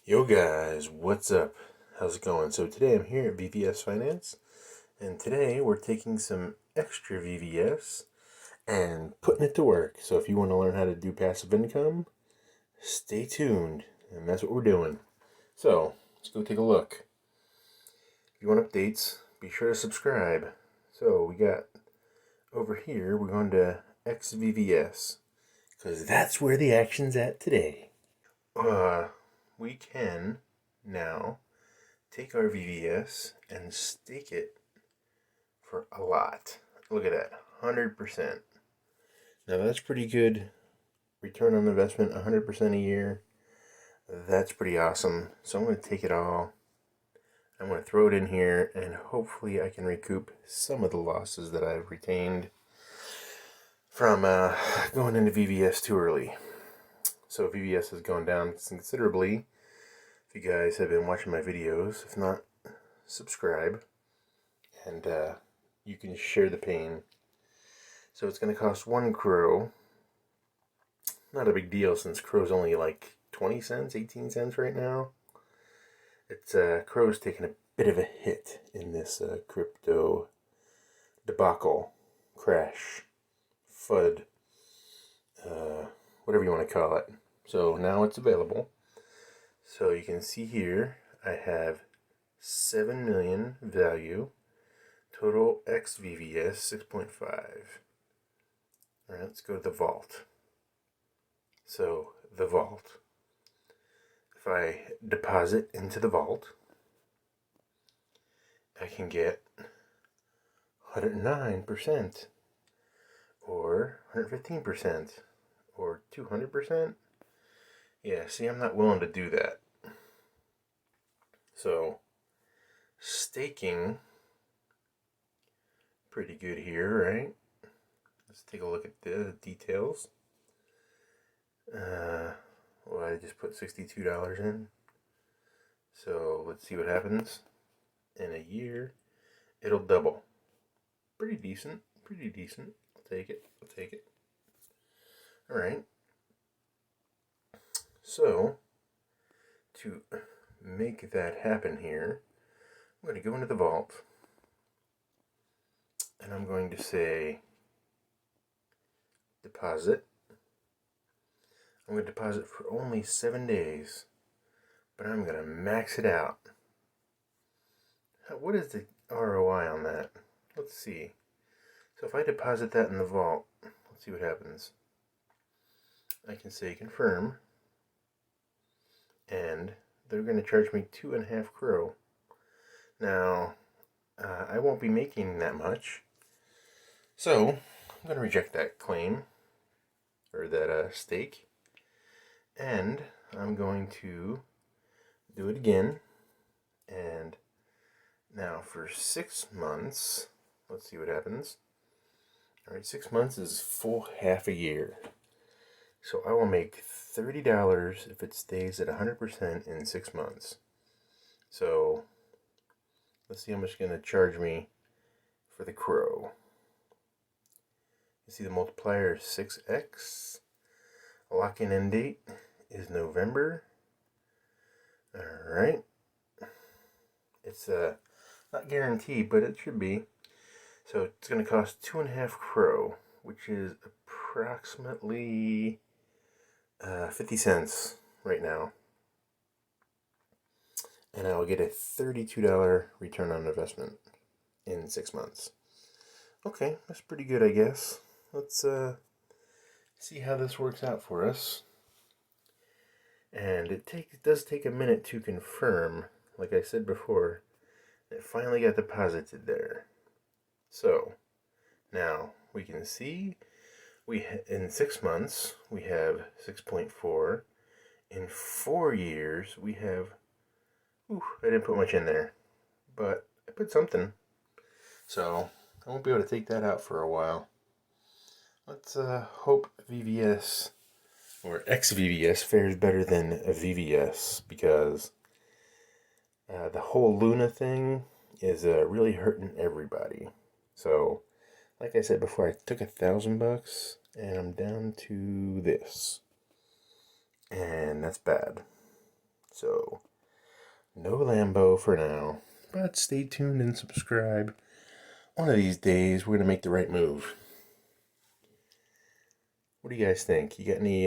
Yo guys, what's up? How's it going? So today I'm here at VVS Finance, and today we're taking some extra VVS and putting it to work. So if you want to learn how to do passive income, stay tuned, and that's what we're doing. So let's go take a look. If you want updates, be sure to subscribe. So we got over here, we're going to xVVS, because that's where the action's at today. We can now take our VVS and stake it for a lot. Look at that, 100%. Now that's pretty good return on investment, 100% a year. That's pretty awesome. So I'm going to take it all. I'm going to throw it in here, and hopefully I can recoup some of the losses that I've retained from going into VVS too early. So VVS has gone down considerably. If you guys have been watching my videos, if not, subscribe, and you can share the pain. So it's going to cost 1 CRO. Not a big deal since CRO's only like 20 cents, 18 cents right now. It's CRO's taking a bit of a hit in this crypto debacle, crash, FUD, whatever you want to call it. So now it's available. So you can see here I have 7 million value, total xVVS 6.5. Alright, let's go to the vault. So the vault, if I deposit into the vault, I can get 109% or 115% or 200%. Yeah, see, I'm not willing to do that. So staking, pretty good here, right? Let's take a look at the details. Well, I just put $62 in. So let's see what happens. In a year, it'll double. Pretty decent, pretty decent. I'll take it, I'll take it. Alright. So, to make that happen here, I'm going to go into the vault, and I'm going to say deposit. I'm going to deposit for only 7 days, but I'm going to max it out. What is the ROI on that? Let's see. So if I deposit that in the vault, let's see what happens. I can say confirm, and they're going to charge me 2.5 CRO. Now, I won't be making that much, so I'm going to reject that claim, or that stake, and I'm going to do it again. And now for 6 months, let's see what happens. Alright, 6 months is full half a year. So I will make $30 if it stays at 100% in 6 months. So let's see how much it's going to charge me for the CRO. You see the multiplier is 6x. Lock-in end date is November. Alright. It's not guaranteed, but it should be. So it's going to cost 2.5 CRO, which is approximately 50 cents right now. And I will get a $32 return on investment in 6 months. Okay, that's pretty good, I guess. Let's see how this works out for us. And it does take a minute to confirm, like I said before. It finally got deposited there. So now we can see in 6 months we have 6.4. In 4 years we have, I didn't put much in there, but I put something. So I won't be able to take that out for a while. Let's hope VVS or xVVS fares better than a VVS, because the whole Luna thing is really hurting everybody. So, like I said before, I took $1,000 and I'm down to this, and that's bad. So, no Lambo for now. But stay tuned and subscribe. One of these days, we're going to make the right move. What do you guys think? You got any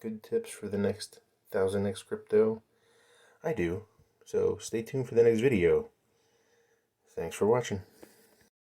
good tips for the next 1000x crypto? I do. So stay tuned for the next video. Thanks for watching.